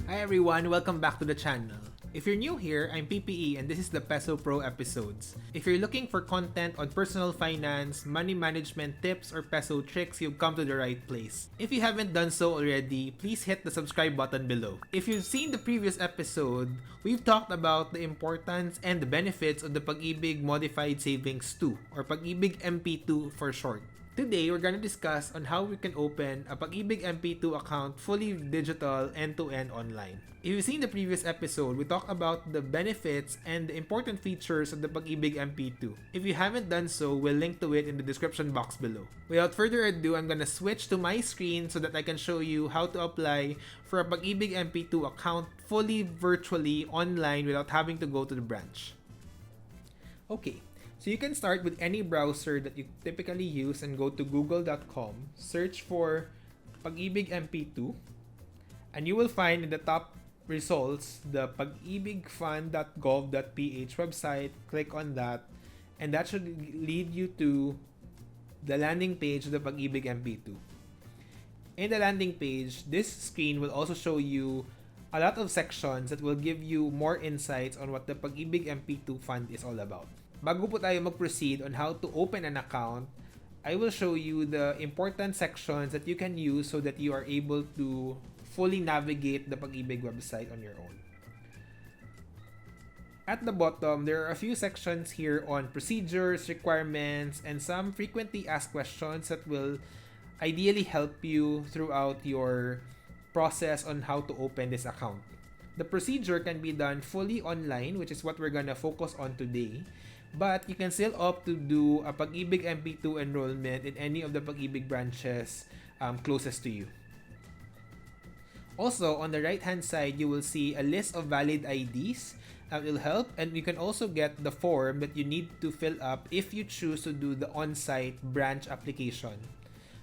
Hi everyone, welcome back to the channel. If you're new here, I'm PPE and this is the Peso Pro episodes. If you're looking for content on personal finance, money management tips, or peso tricks, you've come to the right place. If you haven't done so already, please hit the subscribe button below. If you've seen the previous episode, we've talked about the importance and the benefits of the Pag-IBIG Modified Savings 2 or Pag-IBIG MP2 for short. Today, we're gonna discuss on how we can open a Pag-IBIG MP2 account fully digital end-to-end online. If you've seen the previous episode, we talked about the benefits and the important features of the Pag-IBIG MP2. If you haven't done so, we'll link to it in the description box below. Without further ado, I'm gonna switch to my screen so that I can show you how to apply for a Pag-IBIG MP2 account fully virtually online without having to go to the branch. Okay. So you can start with any browser that you typically use and go to google.com, search for Pag-IBIG MP2, and you will find in the top results the pagibigfund.gov.ph website. Click on that, and that should lead you to the landing page of the Pag-IBIG MP2. In the landing page, this screen will also show you a lot of sections that will give you more insights on what the Pag-IBIG MP2 fund is all about. Bago po tayo mag-proceed on how to open an account, I will show you the important sections that you can use so that you are able to fully navigate the Pag-IBIG website on your own. At the bottom, there are a few sections here on procedures, requirements, and some frequently asked questions that will ideally help you throughout your process on how to open this account. The procedure can be done fully online, which is what we're gonna focus on today. But you can still opt to do a Pag-IBIG MP2 enrollment in any of the Pag-IBIG branches closest to you. Also, on the right-hand side, you will see a list of valid IDs that will help, and you can also get the form that you need to fill up if you choose to do the on-site branch application.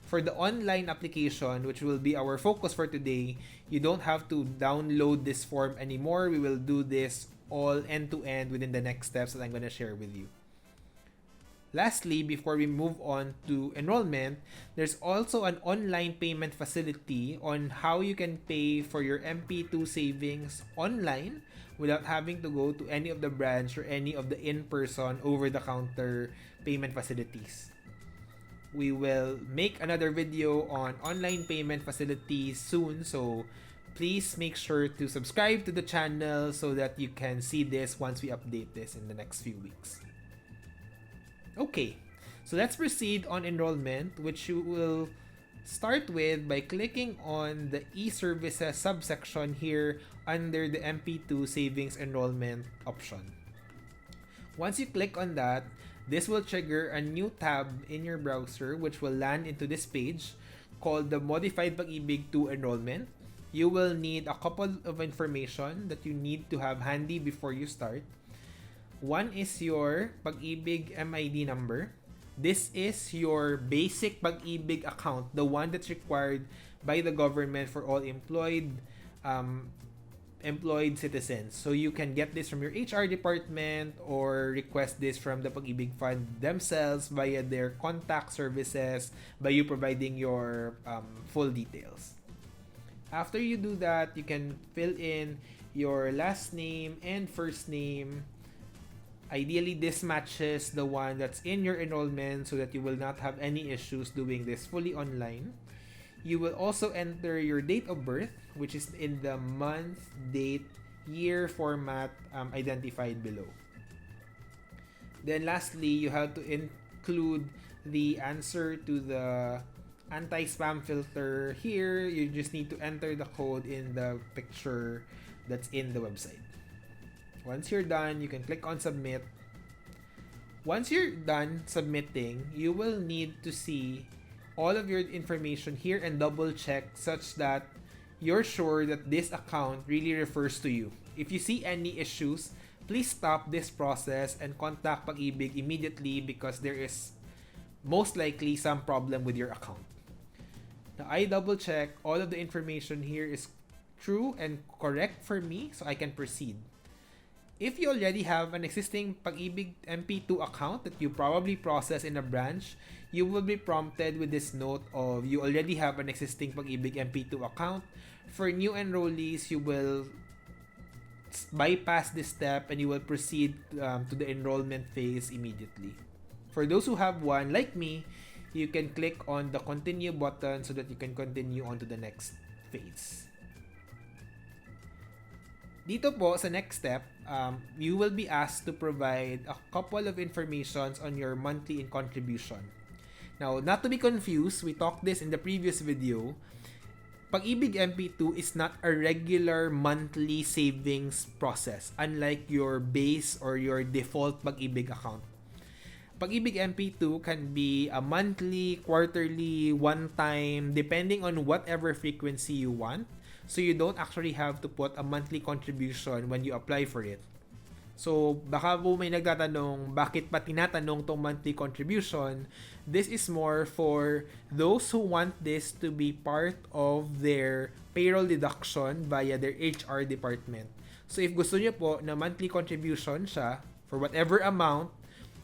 For the online application, which will be our focus for today, you don't have to download this form anymore. We will do this all end-to-end within the next steps that I'm going to share with you. Lastly, before we move on to enrollment, there's also an online payment facility on how you can pay for your MP2 savings online without having to go to any of the branch or any of the in-person over-the-counter payment facilities. We will make another video on online payment facilities soon, so please make sure to subscribe to the channel so that you can see this once we update this in the next few weeks. Okay, so let's proceed on enrollment, which you will start with by clicking on the e-services subsection here under the MP2 Savings Enrollment option. Once you click on that, this will trigger a new tab in your browser which will land into this page called the Modified Pag-IBIG 2 Enrollment. You will need a couple of information that you need to have handy before you start. One is your Pag-IBIG MID number. This is your basic Pag-IBIG account, the one that's required by the government for all employed citizens. So you can get this from your HR department or request this from the Pag-IBIG Fund themselves via their contact services by you providing your full details. After you do that, you can fill in your last name and first name. Ideally, this matches the one that's in your enrollment so that you will not have any issues doing this fully online. You will also enter your date of birth, which is in the month, date, year format identified below. Then lastly, you have to include the answer to the anti-spam filter. Here, you just need to enter the code in the picture that's in the website. Once you're done, you can click on submit. Once you're done submitting, you will need to see all of your information here and double check such that you're sure that this account really refers to you. If you see any issues, please stop this process and contact Pag-IBIG immediately because there is most likely some problem with your account. Now, I double check all of the information here is true and correct for me so I can proceed. If you already have an existing Pag-IBIG MP2 account that you probably process in a branch, you will be prompted with this note of you already have an existing Pag-IBIG MP2 account. For new enrollees, you will bypass this step and you will proceed to the enrollment phase immediately. For those who have one, like me, you can click on the continue button so that you can continue on to the next phase. Dito po, sa next step, you will be asked to provide a couple of informations on your monthly contribution. Now, not to be confused, we talked this in the previous video. Pag-IBIG MP2 is not a regular monthly savings process, unlike your base or your default Pag-IBIG account. Pag-IBIG MP2 can be a monthly, quarterly, one-time, depending on whatever frequency you want. So you don't actually have to put a monthly contribution when you apply for it. So baka po may nagtatanong, bakit pa tinatanong tong monthly contribution? This is more for those who want this to be part of their payroll deduction via their HR department. So if gusto niyo po na monthly contribution siya for whatever amount,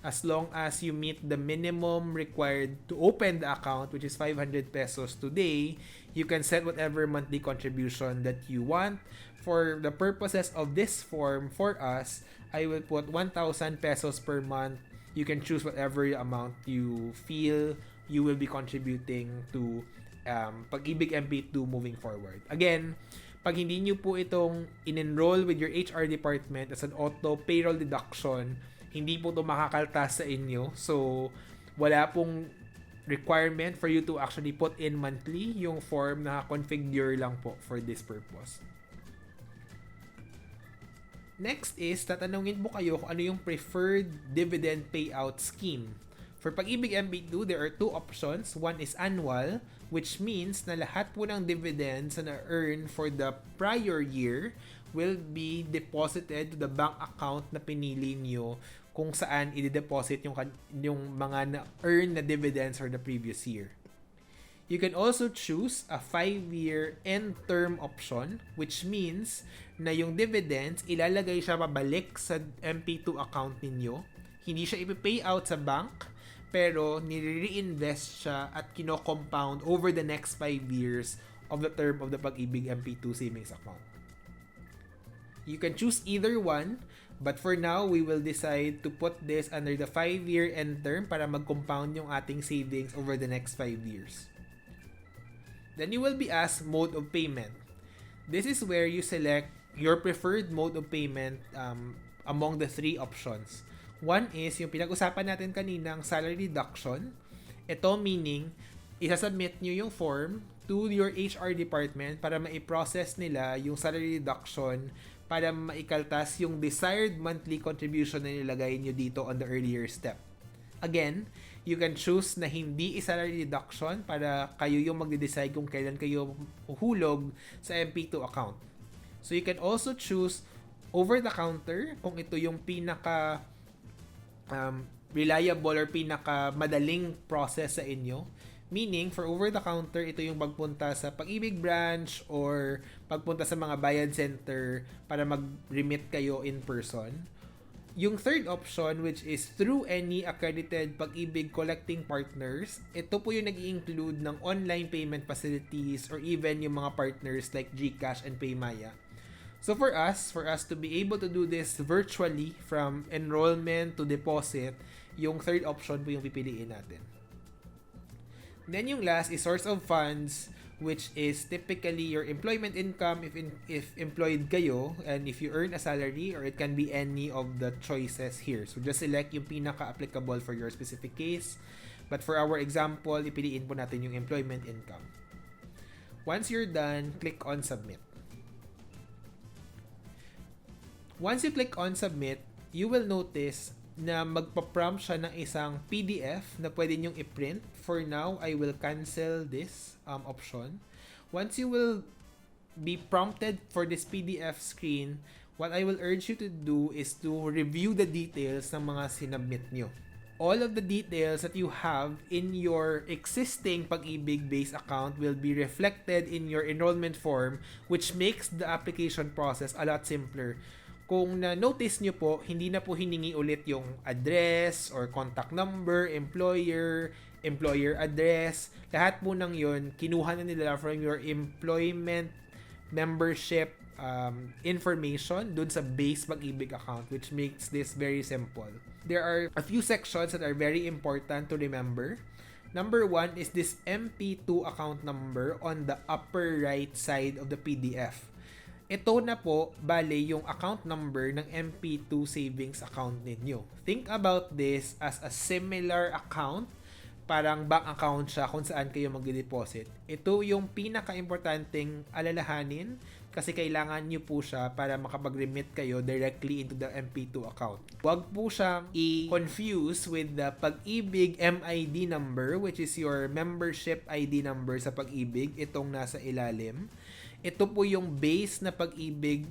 as long as you meet the minimum required to open the account, which is 500 pesos today, you can set whatever monthly contribution that you want. For the purposes of this form, for us, I will put 1,000 pesos per month. You can choose whatever amount you feel you will be contributing to Pag-IBIG MP2 moving forward. Again, pag hindi nyo po itong in-enroll with your HR department as an auto payroll deduction, hindi po ito makakaltas sa inyo. So, wala pong requirement for you to actually put in monthly. Yung form na configure lang po for this purpose. Next is, tatanungin po kayo kung ano yung preferred dividend payout scheme. For Pag-IBIG MP2, there are two options. One is annual, which means na lahat po ng dividends na earn for the prior year will be deposited to the bank account na pinili nyo kung saan i-deposit yung mga na-earn na dividends for the previous year. You can also choose a 5-year end term option, which means na yung dividends, ilalagay siya pabalik sa MP2 account ninyo. Hindi siya ipipay out sa bank, pero nire-reinvest siya at kino-compound over the next 5 years of the term of the Pag-IBIG MP2 savings account. You can choose either one, but for now, we will decide to put this under the 5-year end term para mag-compound yung ating savings over the next 5 years. Then you will be asked mode of payment. This is where you select your preferred mode of payment among the 3 options. One is yung pinag-usapan natin kaninang salary deduction. Ito meaning, isasubmit nyo yung form to your HR department para ma-process nila yung salary deduction para maikaltas yung desired monthly contribution na nilagay nyo dito on the earlier step. Again, you can choose na hindi salary deduction para kayo yung magde-decide kung kailan kayo uhulog sa MP2 account. So you can also choose over-the-counter kung ito yung pinaka reliable or pinaka madaling process sa inyo. Meaning, for over-the-counter, ito yung pagpunta sa Pag-IBIG branch or pagpunta sa mga bayad center para mag-remit kayo in person. Yung third option, which is through any accredited Pag-IBIG collecting partners, ito po yung nag-i-include ng online payment facilities or even yung mga partners like GCash and Paymaya. So for us to be able to do this virtually from enrollment to deposit, yung third option po yung pipiliin natin. Then yung last is source of funds, which is typically your employment income if employed kayo and if you earn a salary, or it can be any of the choices here. So just select yung pinaka-applicable for your specific case. But for our example, ipiliin po natin yung employment income. Once you're done, click on submit. Once you click on submit, you will notice na magpa-prompt siya ng isang PDF na pwede nyong i-print. For now, I will cancel this option. Once you will be prompted for this PDF screen, what I will urge you to do is to review the details ng mga sinubmit nyo. All of the details that you have in your existing Pag-IBIG base account will be reflected in your enrollment form, which makes the application process a lot simpler. Kung na-notice nyo po, hindi na po hiningi ulit yung address or contact number, employer address. Lahat po ng yun, kinuha na nila from your employment membership information dun sa base Pag-IBIG account, which makes this very simple. There are a few sections that are very important to remember. Number 1 is this MP2 account number on the upper right side of the PDF. Ito na po, bale, yung account number ng MP2 savings account ninyo. Think about this as a similar account, parang bank account siya kung saan kayo mag-deposit. Ito yung pinaka-importanting alalahanin kasi kailangan nyo po siya para makapag-remit kayo directly into the MP2 account. Huwag po siyang i-confuse with the Pag-IBIG MID number, which is your membership ID number sa Pag-IBIG, itong nasa ilalim. Ito po yung base na Pag-IBIG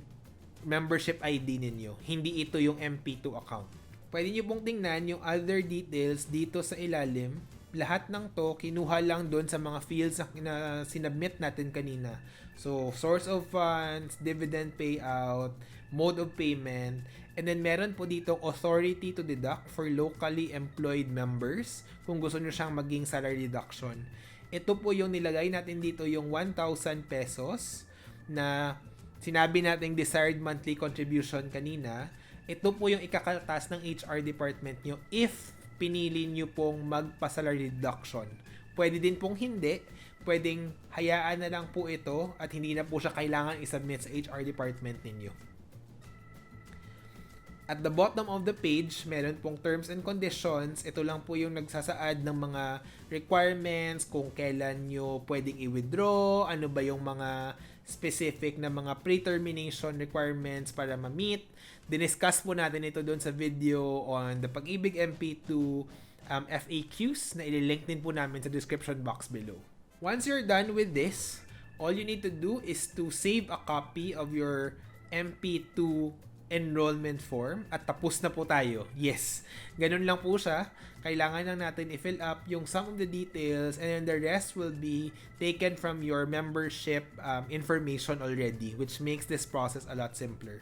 membership ID ninyo. Hindi ito yung MP2 account. Pwede nyo pong tingnan yung other details dito sa ilalim. Lahat ng to, kinuha lang doon sa mga fields na sinubmit natin kanina. So, source of funds, dividend payout, mode of payment, and then meron po dito authority to deduct for locally employed members kung gusto nyo siyang maging salary deduction. Ito po yung nilagay natin dito, yung 1,000 pesos na sinabi nating desired monthly contribution kanina. Ito po yung ikakaltas ng HR department nyo if pinili nyo pong magpa-salary deduction. Pwede din pong hindi. Pwedeng hayaan na lang po ito at hindi na po siya kailangan isubmit sa HR department ninyo. At the bottom of the page, meron pong terms and conditions. Ito lang po yung nagsasaad ng mga requirements, kung kailan nyo pwedeng i-withdraw, ano ba yung mga specific na mga pre-termination requirements para ma-meet. Diniscuss po natin ito doon sa video on the Pag-IBIG MP2 FAQs na ililink din po namin sa description box below. Once you're done with this, all you need to do is to save a copy of your MP2 enrollment form at tapos na po tayo. Yes, ganun lang po siya. Kailangan lang natin i-fill up yung some of the details and then the rest will be taken from your membership information already, which makes this process a lot simpler.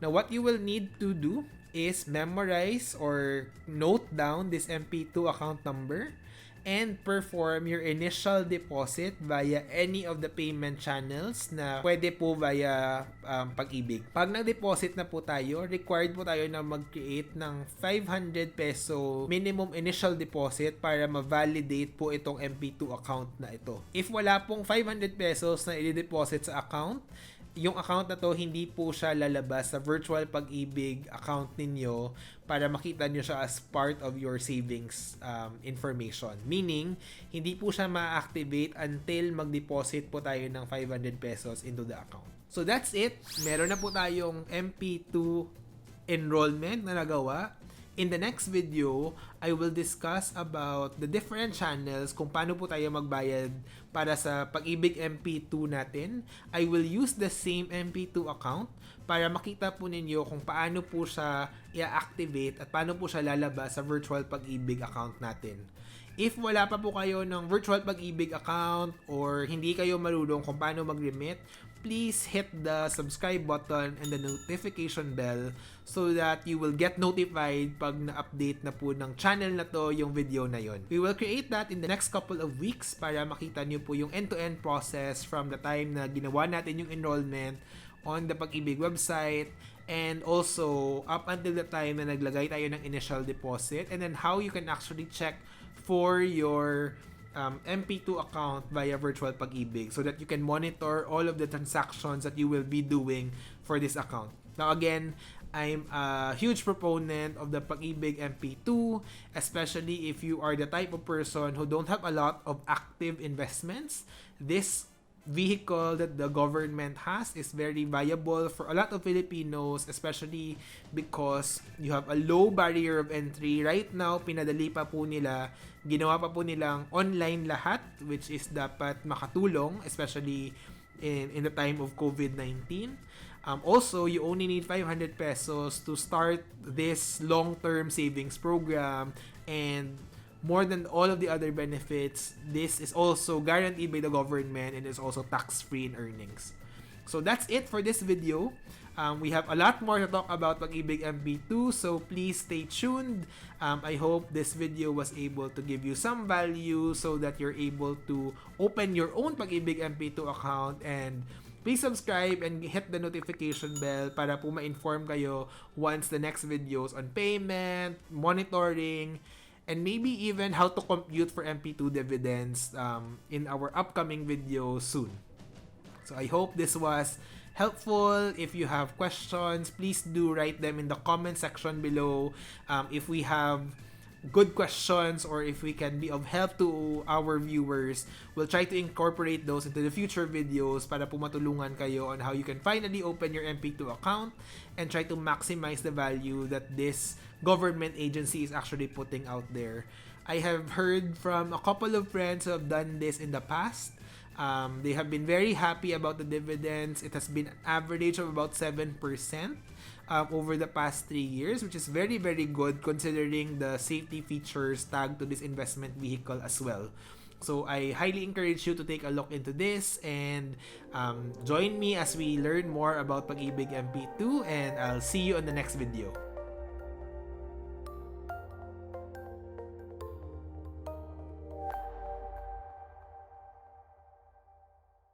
Now, what you will need to do is memorize or note down this MP2 account number and perform your initial deposit via any of the payment channels na pwede po via Pag-IBIG. Pag nag-deposit na po tayo, required po tayo na mag-create ng 500 peso minimum initial deposit para ma-validate po itong MP2 account na ito. If wala pong 500 pesos na i-deposit sa account, yung account na to hindi po siya lalabas sa virtual Pag-IBIG account ninyo para makita nyo siya as part of your savings information. Meaning, hindi po siya ma-activate until mag-deposit po tayo ng 500 pesos into the account. So that's it. Meron na po tayong MP2 enrollment na nagawa. In the next video, I will discuss about the different channels kung paano po tayo magbayad para sa Pag-IBIG MP2 natin. I will use the same MP2 account para makita po ninyo kung paano po siya i-activate at paano po siya lalabas sa virtual Pag-IBIG account natin. If wala pa po kayo ng virtual Pag-IBIG account or hindi kayo marunong kung paano mag-remit, please hit the subscribe button and the notification bell so that you will get notified pag na-update na po ng channel na to yung video na yon. We will create that in the next couple of weeks para makita nyo po yung end-to-end process from the time na ginawa natin yung enrollment on the Pag-IBIG website and also up until the time na naglagay tayo ng initial deposit and then how you can actually check for your MP2 account via virtual Pag-IBIG so that you can monitor all of the transactions that you will be doing for this account. Now again, I'm a huge proponent of the Pag-IBIG MP2, especially if you are the type of person who don't have a lot of active investments. This vehicle that the government has is very viable for a lot of Filipinos, especially because you have a low barrier of entry. Right now, pinadali pa po nila, ginawa pa po nilang online lahat, which is dapat makatulong, especially in the time of COVID-19. Also, you only need 500 pesos to start this long-term savings program, and more than all of the other benefits, this is also guaranteed by the government and is also tax-free in earnings. So that's it for this video. We have a lot more to talk about Pag-IBIG MP2, so please stay tuned. I hope this video was able to give you some value so that you're able to open your own Pag-IBIG MP2 account, and please subscribe and hit the notification bell para po ma-inform kayo once the next videos on payment, monitoring, and maybe even how to compute for MP2 dividends in our upcoming video soon. So I hope this was helpful. If you have questions, please do write them in the comment section below. If we have good questions or if we can be of help to our viewers, we'll try to incorporate those into the future videos para po matulungan kayo on how you can finally open your MP2 account and try to maximize the value that this government agency is actually putting out there. I have heard from a couple of friends who have done this in the past. They have been very happy about the dividends. It has been an average of about 7% over the past 3 years, which is very, very good considering the safety features tagged to this investment vehicle as well. So I highly encourage you to take a look into this and join me as we learn more about Pag-IBIG MP2, and I'll see you on the next video.